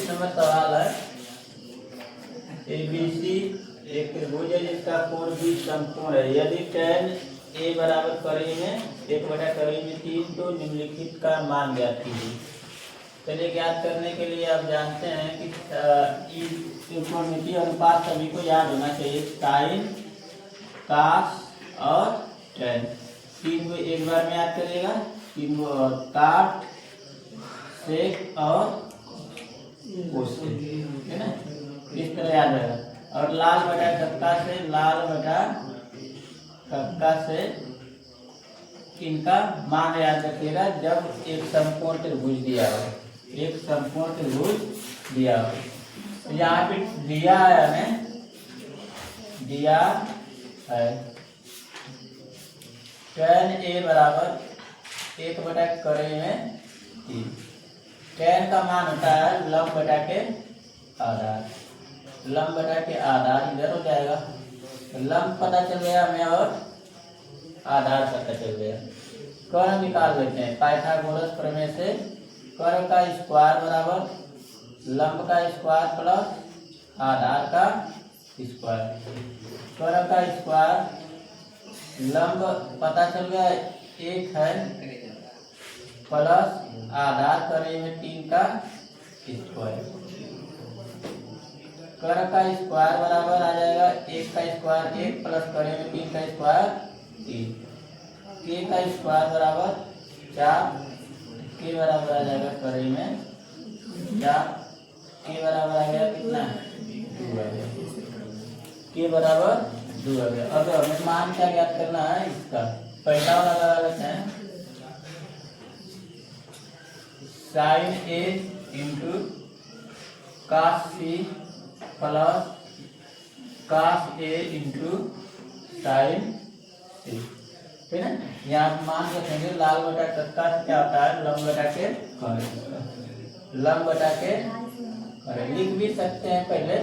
25 number सवाल है। ABC एक त्रिभुज है जिसका कोण भी समकोण है। यदि tan A बराबर कड़ी में 1/3 तो निम्नलिखित का मान ज्ञात कीजिए। चलिए ज्ञात करने के लिए आप जानते हैं कि त्रिकोणमितीय अनुपात सभी को याद होना चाहिए। साइन, कास और tan तीन को एक बार में याद करिएगा। तीन को और काट, सेक और कोसेक, है ना, इस तरह याद रहेगा। और लाल बटा कक्का से इनका मान याद रखिएगा जब एक समकोण त्रिभुज दिया हो। एक समकोण त्रिभुज दिया हो तो यहाँ पे दिया है, हमें दिया है tan A बराबर 1/3। tan का मान होता है लंब बटा के आधार। लंब बटा के आधार इधर हो जाएगा। लंब पता चल गया हमें और आधार पता चल गया। कर्ण निकाल लेते हैं पाइथागोरस प्रमेय से। कर्ण का स्क्वायर बराबर लंब का स्क्वायर प्लस आधार का स्क्वायर। कर्ण का स्क्वायर लंब पता चल गया 1 है प्लस आधार करे में 3 का स्क्वायर। कर्ण का स्क्वायर बराबर आ जाएगा 1 का स्क्वायर 1 प्लस करे में 3 का स्क्वायर 3। के का स्क्वायर बराबर 4। के बराबर आ जाएगा करे में 4। के बराबर आ गया कितना 2 आ गया। के बराबर 2 आ गया। अब हमें मान क्या ज्ञात करना है इसका। पहला वाला लगा लेते हैं sine A into cos C plus cos A into sine C, ठीक है। यहाँ मान रखेंगे लाल बटा कक्का से क्या होता है लंब बटा के लंब बटा के लिख भी सकते हैं। पहले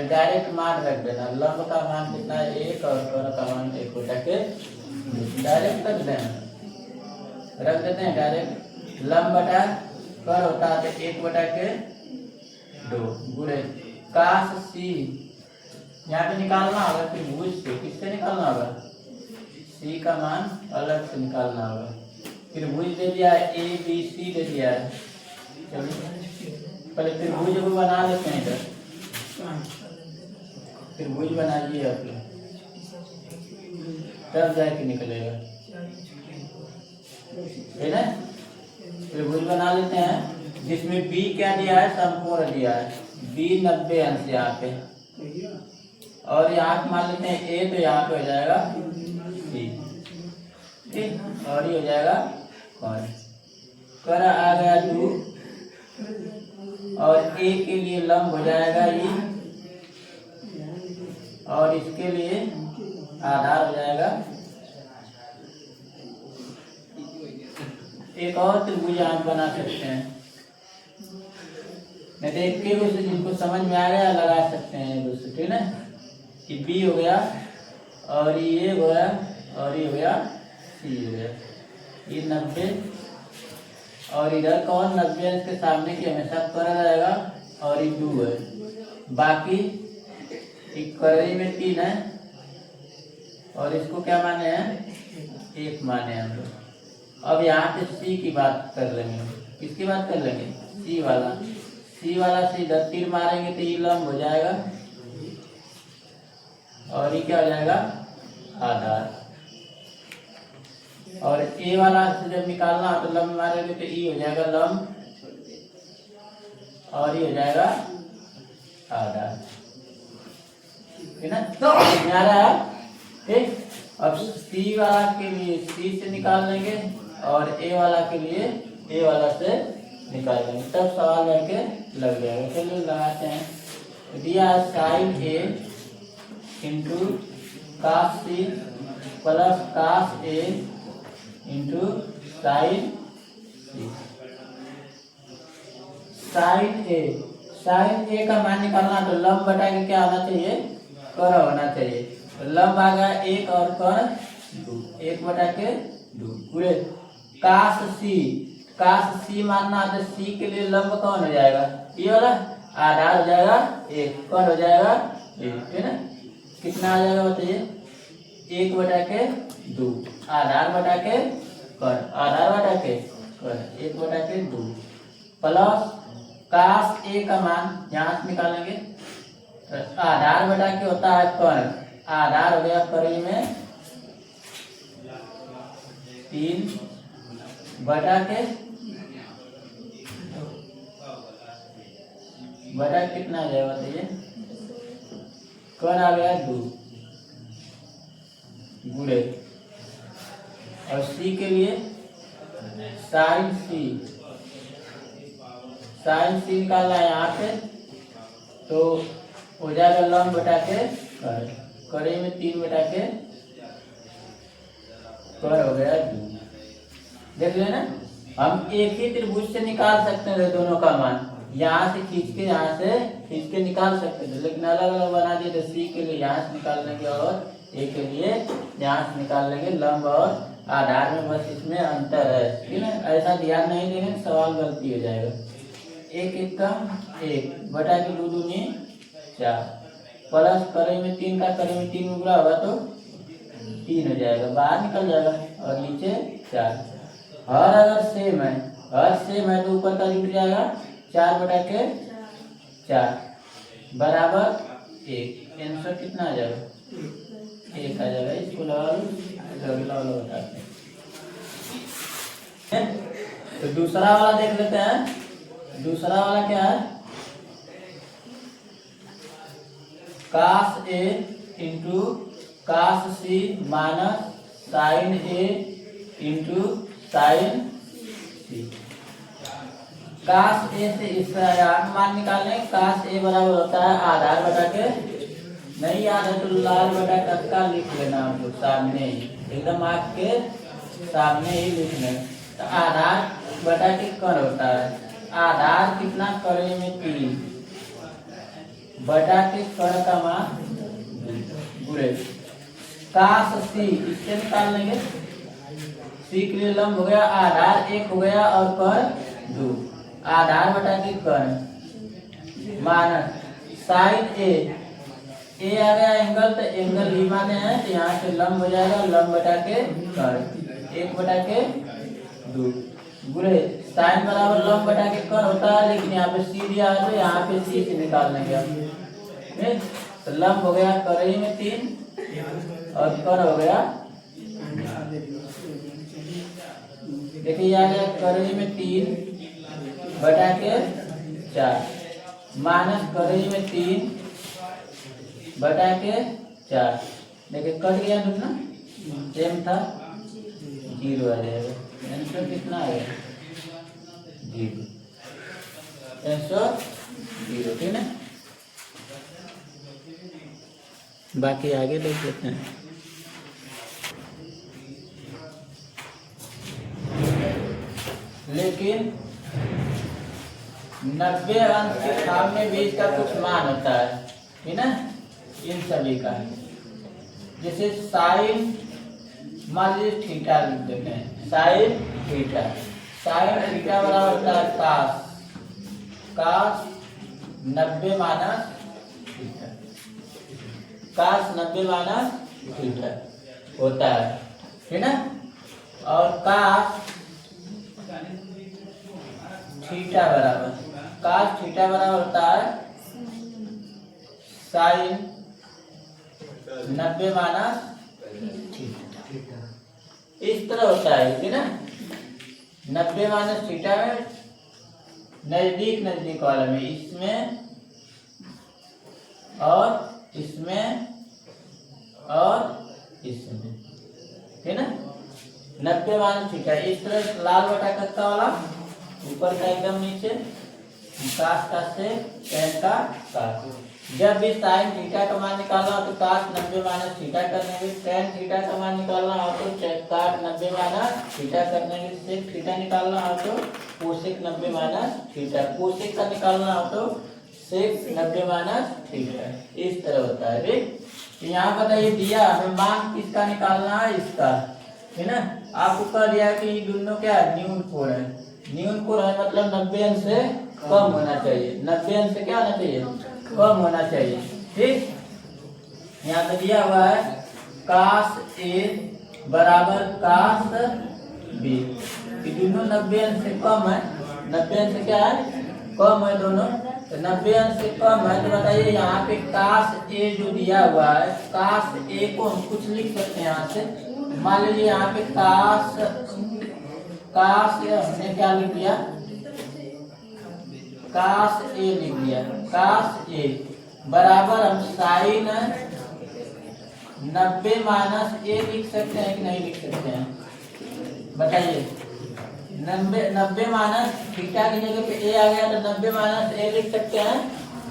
डायरेक्ट मान रख देना। लंब का मान कितना है 1 और कर्ण का मान 1/2 डायरेक्ट रख देना। रख देते हैं डायरेक्ट। लंब बटा कर होता है 1/2 गुणे कास C यहाँ पे निकालना होगा त्रिभुज से। किससे निकालना होगा C का मान अलग से निकालना होगा। त्रिभुज दे दिया है ABC दे दिया है। चलिए पहले त्रिभुज को बना लेते हैं। इधर त्रिभुज बनाइए आप तब जाके निकलेगा, है ना। त्रिभुज बना लेते हैं जिसमें B क्या दिया है समकोण दिया है। B 90 अंश यहाँ पे और यहाँ मान लेते हैं A तो यहाँ पे हो जाएगा C, ठीक। और ये हो जाएगा कर आ गया 2 और A के लिए लंब हो जाएगा E और इसके लिए आधार हो जाएगा। एक और त्रिभुज आप बना सकते हैं। नहीं तो एक के जिनको समझ में आ गया लगा सकते हैं दूसरे, ठीक है। कि B हो गया और ये हो गया और ये हो गया C हो गया। ये 90 और इधर कौन 90 इसके सामने की हमेशा कर रहेगा और ये 2 है। बाकी कड़ी में 3 है और इसको क्या माने हैं 1 माने हम लोग। अब यहाँ पे C की बात कर लेंगे। किसकी बात कर लेंगे C वाला से इधर तीर मारेंगे तो ये लंब हो जाएगा और ये क्या हो जाएगा आधार। और A वाला से जब निकालना तो लंब मारेंगे तो ये हो जाएगा लंब और ये हो जाएगा आधार, है ना। तो आ रहा है ठीक। अब C वाला के लिए C से निकाल लेंगे और A वाला के लिए A वाला से निकाल लेंगे तब सवाल करके लग जाएगा। चलिए लगाते हैं। दिया sine A into cos C plus cos A into sine C। Sine A का मान निकालना तो लंब बटा के क्या होना चाहिए कर होना चाहिए। लंब आ गया 1 और कर 2 1/2 पूरे कास C मानना है तो C के लिए लंब कौन हो जाएगा ये वाला आधार हो जाएगा 1, कौन हो जाएगा 1, ठीक है। कितना आ जाएगा बताइए, 1/2, आधार बटा के कौन, आधार बटा के कौन, 1/2 प्लस काश ए का मान यहाँ से निकालेंगे, आधार बटा के होता है कौन, आधार हो गया करी में 3 बटा के बटा कितना आ जाएगा बताइए, कौन आ गया 2 गुणे, और सी के लिए साइन सी निकालना है यहाँ पे, तो हो जाएगा लंब बटा के कड़ी में 3 बटा के कर हो गया 2। देख लेना, हम एक ही त्रिभुज से निकाल सकते हैं दोनों का मान, यहाँ से खींच के निकाल सकते थे, लेकिन अलग अलग बना दिए। तो सी के लिए यहाँ से निकाल लेंगे और ए के लिए यहाँ से निकाल लेंगे, लंब और आधार में बस इसमें अंतर है, ठीक है। ऐसा ध्यान नहीं देंगे सवाल गलती हो जाएगा। 1 का 1 बटा के 2 दूनी 4 प्लस करे में 3 का करे में 3 गुणा होगा तो 3 हो जाएगा, बाहर निकल जाएगा, और नीचे 4। हर अगर सेम है तो ऊपर का जुट जाएगा, 4 बटा के 4 बराबर 1। आंसर कितना आ जाएगा, 1 आ जाएगा। इसको लगा बताते हैं। तो दूसरा वाला देख लेते हैं। दूसरा वाला क्या है, काश ए इंटू काश सी माइनस साइन ए इंटू साइन सी। काश ए से इसका मान निकालें, काश ए बराबर होता है आधार बटा के, नहीं याद है तो लाल बटा का लिख लेना हम लोग सामने ही, एकदम आपके सामने ही लिख लें। तो आधार बटा के कर होता है, आधार कितना करे में 3 बटा के कर का मान गुणे, काश सी इससे निकाल लेंगे, सी के लिए लंब हो गया, आधार 1 हो गया और कर 2, आधार बटा के कर माइनस साइन ए आ गया एंगल, तो एंगल भी माने हैं, तो यहाँ से लंब हो जाएगा, लंब बटा के कर 1 बटा के 2 गुणे साइन बराबर लंब बटा के कर होता है, लेकिन यहाँ पे सी दिया है तो यहाँ पे सी से निकाल लेंगे हम। तो लंब हो गया करे में 3 और कर हो गया, देखिए आ गया करे में 3 बटा के 4 माइनस करे में 3 बटा के 4, देखिए कट गया ना, सेम था, 0 आ जाएगा। आंसर कितना आएगा 0, आंसर 0, ठीक है। बाकी आगे देख लेते हैं। लेकिन 90 अंश के सामने भी इसका कुछ मान होता है, ठीक है, इन सभी का। जैसे साइन मान लीजिए थीटा लिख देते हैं, साइन थीटा बराबर होता है काश 90 माइनस थीटा, काश 90 माइनस थीटा होता है, ठीक है। और काश थीटा बराबर होता है साइन 90 माइनस थीटा, इस तरह होता है, ठीक है ना। 90 माइनस थीटा में नजदीक वाला में इसमें और इसमें और इसमें, ठीक है ना। 90 माइनस थीटा इस तरह लाल बटा कत्ता वाला ऊपर का एकदम नीचे, काश का से टैन का काश। जब भी साइन थीटा का मान निकालना हो तो काश 90 माइनस थीटा करने के, टैन थीटा का मान निकालना हो तो काट 90 माइनस थीटा करने के, सेक थीटा निकालना हो तो कोसेक 90 माइनस थीटा, कोसेक का निकालना हो तो सेक 90 माइनस थीटा, इस तरह होता है। ठीक, यहाँ बताइए दिया हमें मान किसका निकालना है, इसका, है ना। आपको कह दिया कि ये दोनों क्या न्यून कोण है, न्यून कोण है मतलब 90 अंश से कम होना चाहिए। 90 अंश से क्या होना चाहिए? कम होना चाहिए। ठीक, यहाँ पे दिया हुआ है काश ए बराबर काश बी, कि दोनों 90 अंश से कम है। 90 अंश से क्या है? कम है दोनों। तो 90 अंश से कम है तो बताइए यहाँ पे काश ए जो दिया हुआ है, काश ए को हम कुछ लिख सकते हैं यहाँ से। मान लीजिए यहाँ पे काश हमने क्या लिख दिया? काश ए लिख दिया। काश ए बराबर हम साइन 90 माइनस ए लिख सकते हैं कि नहीं लिख सकते हैं? बताइए। 90 माइनस थीटा की जगह पे ए आ गया तो 90 माइनस ए लिख सकते हैं।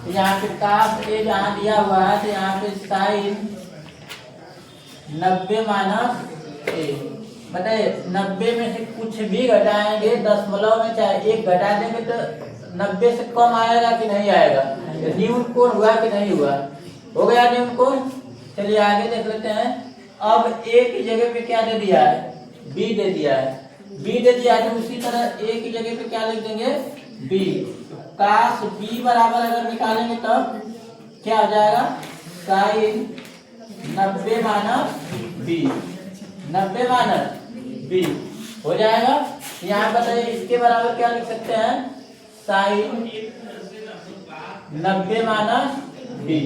तो यहाँ पे काश ए जहाँ दिया हुआ है तो यहाँ पे साइन 90 माइनस ए। बताइए 90 में से कुछ भी घटाएंगे दशमलव में चाहे एक घटा देंगे तो 90 से कम आएगा कि नहीं आएगा? न्यून कोण हुआ कि नहीं हुआ? हो गया न्यून कोण। चलिए आगे देख लेते हैं। अब ए की जगह पे क्या दे दिया है? बी दे दिया है। बी दे दिया है तो उसी तरह ए की जगह पे क्या लिख देंगे? बी। काश बी बराबर अगर निकालेंगे तब क्या हो जाएगा? Sine 90 minus B. 90 minus B हो जाएगा। यहाँ बताइए इसके बराबर क्या लिख सकते हैं? Sine 90 minus B.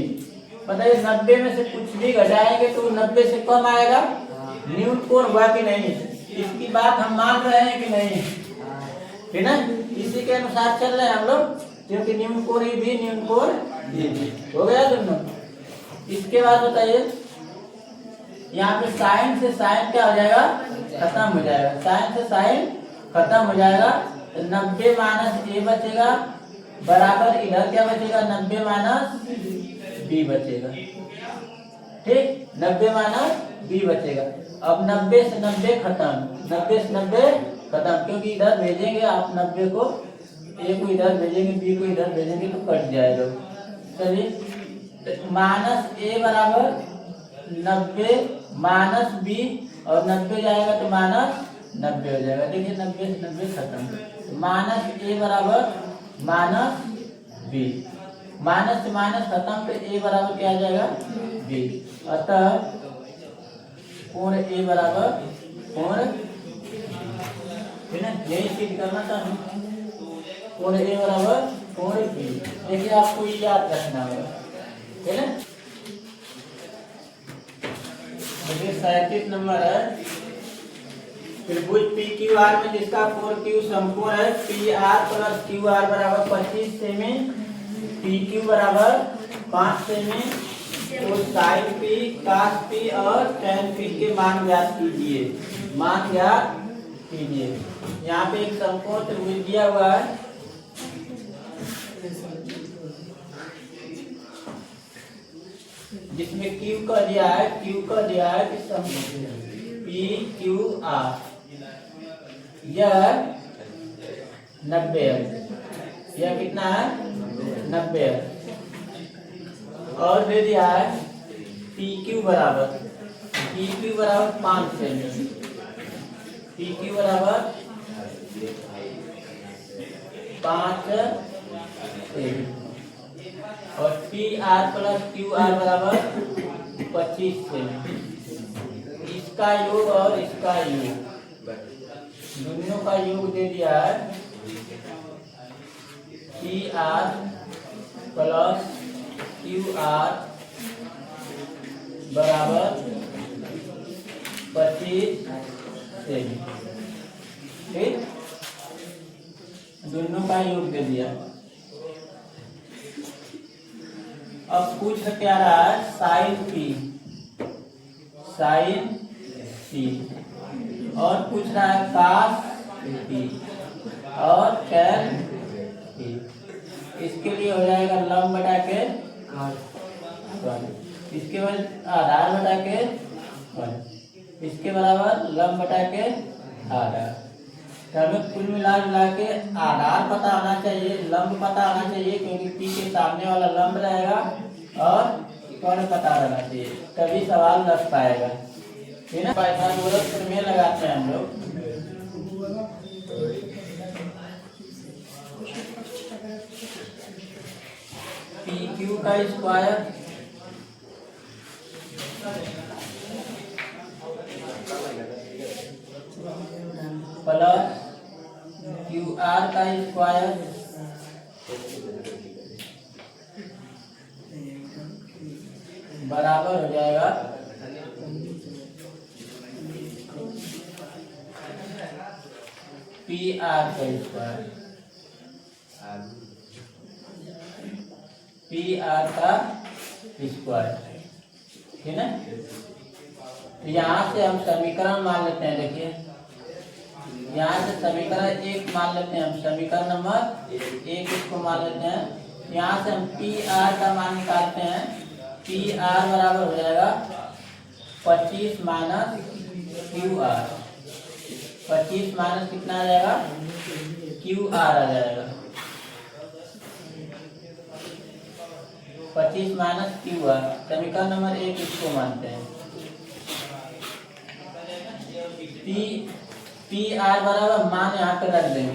बताइए 90 में से कुछ भी घटाएंगे तो 90 से कम आएगा। न्यून कोण हुआ कि नहीं? इसकी बात हम मान रहे हैं कि नहीं? ठीक है, इसी के अनुसार चल रहे हैं हम लोग, क्योंकि न्यून कोण ही भी न्यून कोण हो गया दोनों। इसके बाद बताइए यहाँ पे साइन से साइन क्या हो जाएगा? खत्म हो जाएगा। साइन से साइन खत्म हो जाएगा तो 90 माइनस ए बचेगा बराबर इधर क्या बचेगा? 90 माइनस बी बचेगा। ठीक, 90 माइनस बी बचेगा। अब 90 से 90 खत्म, 90 से 90 खत्म, क्योंकि इधर भेजेंगे आप 90 को, ए को इधर भेजेंगे, बी को इधर भेजेंगे तो कट जाएगा। चलिए माइनस ए बराबर 90 माइनस बी और 90 जाएगा तो माइनस 90 हो जाएगा। देखिए 90 से 90 खत्म। माइनस ए बराबर माइनस बी, माइनस से माइनस खत्म तो ए बराबर क्या आ जाएगा? बी। अतः कोण ए बराबर कोण, है ना, यही चीज करना था। कोण ए बराबर कोण बी। देखिए आपको ये याद रखना होगा, है ना। देखिए 37 नंबर है। त्रिभुज पी क्यू आर में जिसका कोण क्यू समकोण है, P R plus Q are बराबर 25 सेमी, पी क्यू बराबर 5 सेमी, तो साइन पी, कास पी और टैन पी के मान ज्ञात कीजिए। मान ज्ञात कीजिए। यहाँ पे एक समकोण त्रिभुज दिया हुआ है, जिसमें क्यू का दिया है, क्यू का दिया है कि पी क्यू आर, यह 90 है। यह कितना है? 90 है। और दे दिया है पी क्यू बराबर 5 सेमी, पी क्यू बराबर 5 सेमी और P R plus Q are बराबर 25 सेमी। इसका योग और इसका योग, दोनों का योग दे दिया है P R plus Q are बराबर 25 सेमी। ठीक, दोनों का योग दे दिया। अब पूछ क्या रहा है? साइन पी, साइन सी, और पूछ रहा है कास पी और टैन पी। इसके लिए हो जाएगा लंब बटा के, इसके बाद आधार बटा के, इसके बराबर लंब बटा के आधार। तो हमें कुल मिला के आधार पता आना चाहिए, लंब पता आना चाहिए, क्योंकि पी के सामने वाला लंब रहेगा, और कोण पता रहना चाहिए, तभी सवाल लग पाएगा। ठीक है, पाइथागोरस प्रमेय लगाते हैं हम लोग। पी क्यू का स्क्वायर प्लस क्यू आर का स्क्वायर बराबर हो जाएगा पी आर का स्क्वायर, पी आर का स्क्वायर, ठीक है। यहाँ से हम समीकरण मान लेते हैं, देखिए यहाँ से समीकरण एक मान लेते हैं, हम समीकरण नंबर एक इसको मान लेते हैं। यहाँ से हम पी आर का मान निकालते हैं, पी आर बराबर हो जाएगा 25 माइनस क्यू आर, 25 माइनस कितना आ जाएगा क्यू आर आ जाएगा, 25 माइनस क्यू आर, समीकरण नंबर एक इसको मानते हैं। पी आर बराबर मान यहाँ पे रख देंगे,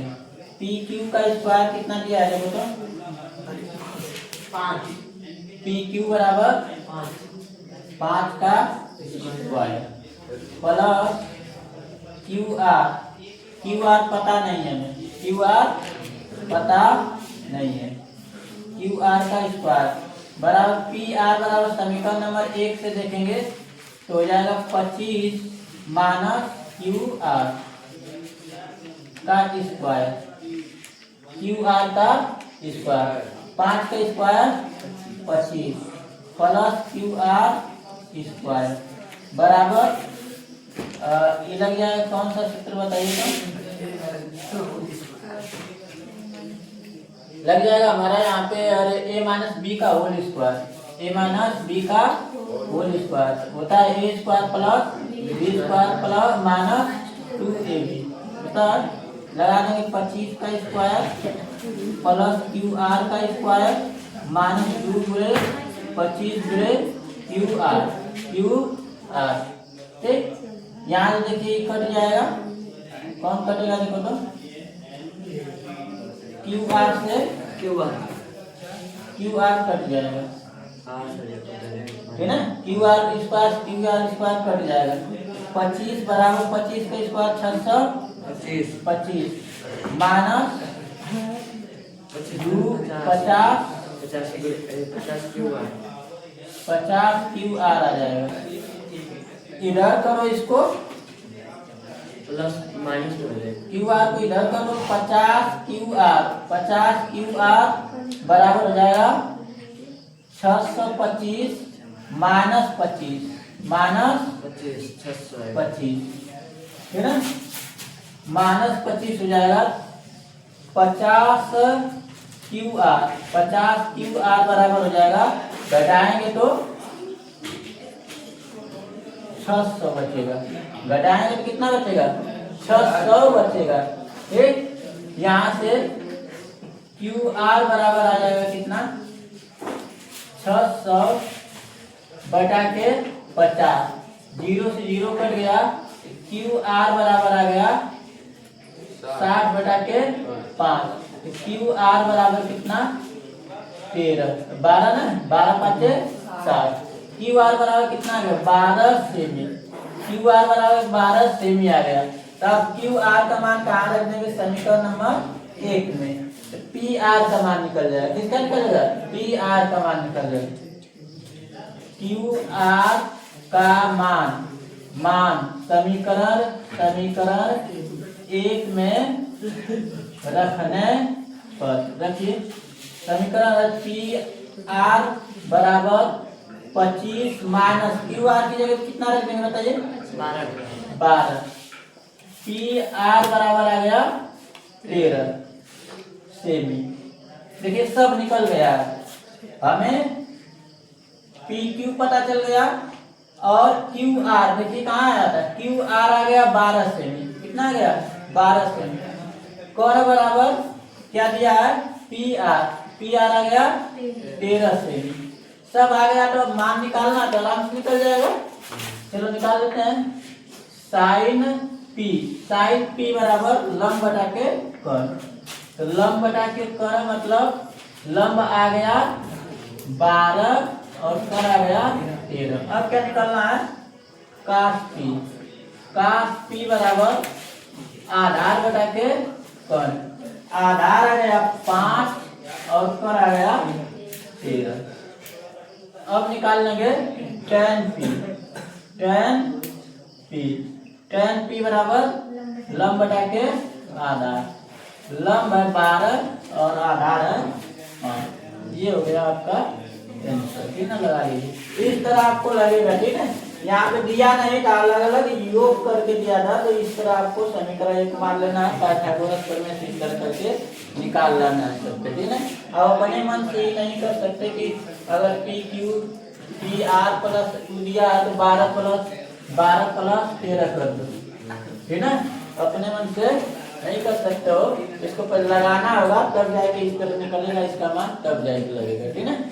पी क्यू का स्क्वायर कितना दिया है देखो तो 5, पी क्यू बराबर 5 का square plus Q are, Q R पता नहीं है हमें, क्यू आर पता नहीं है, क्यू आर का स्क्वायर बराबर पी आर बराबर समीकरण नंबर एक से देखेंगे तो हो जाएगा 25 माइनस क्यू आर का स्क्वायर, क्यू आर का स्क्वायर 5 का square 25 plus Q are square बराबर ये लग जाएगा कौन सा सूत्र बताइए तो लग जाएगा हमारा यहाँ पे अरे ए माइनस बी का whole square, A minus B का होल स्क्वायर होता है A square plus B square plus minus 2ab, लगा देंगे 25 का स्क्वायर प्लस क्यू आर का स्क्वायर माइनस 2 गुणे 25 गुणे क्यू आर, ठीक। यहाँ से देखिए कट जाएगा, कौन कटेगा देखो तो क्यू आर से क्यू आर कट जाएगा, है ना, क्यू आर स्क्वायर कट जाएगा, 25 बराबर 25 का स्क्वायर 625 माइनस 50 क्यू आर आ जाएगा, इधर करो इसको प्लस माइनस क्यू आर को इधर करो 50 क्यू आर बराबर हो जाएगा 625 माइनस 25 है ना, माइनस 25 हो जाएगा 50 क्यू आर बराबर हो जाएगा, घटाएंगे तो 600 बचेगा, घटाएंगे तो कितना बचेगा 600 बचेगा, ठीक। यहाँ से क्यू आर बराबर आ जाएगा कितना 600 बटा के 50, 0 से 0 कट गया, क्यू आर बराबर आ गया 60 बटा के 5, क्यू आर बराबर कितना 13, 12 ना, 12 5 60, क्यू आर बराबर कितना आ गया 12 सेमी, क्यू आर बराबर 12 सेमी आ गया। तब क्यू आर का मान कहाँ रख देंगे समीकरण नंबर 1 में, तो पी आर का मान निकल जाएगा, किसका निकल जाएगा पी आर का मान निकल जाएगा, क्यू आर का मान समीकरण 1 में रखने पर, रखिए समीकरण पी आर बराबर 25 माइनस क्यू आर की जगह कितना रख देंगे बताइए 12, पी आर बराबर आ गया 13 सेमी, देखिए सब निकल गया, हमें पी क्यू पता चल गया और क्यू आर देखिए कहाँ आया था, क्यू आर आ गया 12 सेमी, कितना आ गया 12 सेमी, कौन बराबर क्या दिया है पी आर आ गया 13 सेमी, सब आ गया तो मान निकालना तो आराम से निकल जाएगा, चलो निकाल लेते हैं। साइन पी बराबर लंब बटा के कर्ण, तो लंब बटा के कर्ण मतलब लंब आ गया 12 और कर आ गया 13। अब क्या निकालना है? काश पी। काश पी बराबर आधार बटा के कर। आधार आ गया 5 और कर आ गया 13। अब निकाल लेंगे tan पी। tan पी बराबर लंब बटा के आधार। लंब है 12 और आधार है 5। ये हो गया आपका आंसर। ठीक है, लगा लीजिए। इस तरह आपको लगेगा। ठीक है, यहाँ पे दिया नहीं था, अलग अलग योग करके दिया था, तो इस तरह आपको समीकरण एक मान लेना है, पाइथागोरस प्रमेय से इस तरह करके निकाल लेना है सबको। ठीक है, अब अपने मन से ही नहीं कर सकते कि अगर P Q P R plus दिया है तो 12 प्लस 13 कर दो। ठीक है, अपने मन से नहीं कर सकते हो, इसको पहले लगाना होगा, तब जाएगा इस तरह निकलेगा, इसका मान तब जाएगा लगेगा। ठीक है।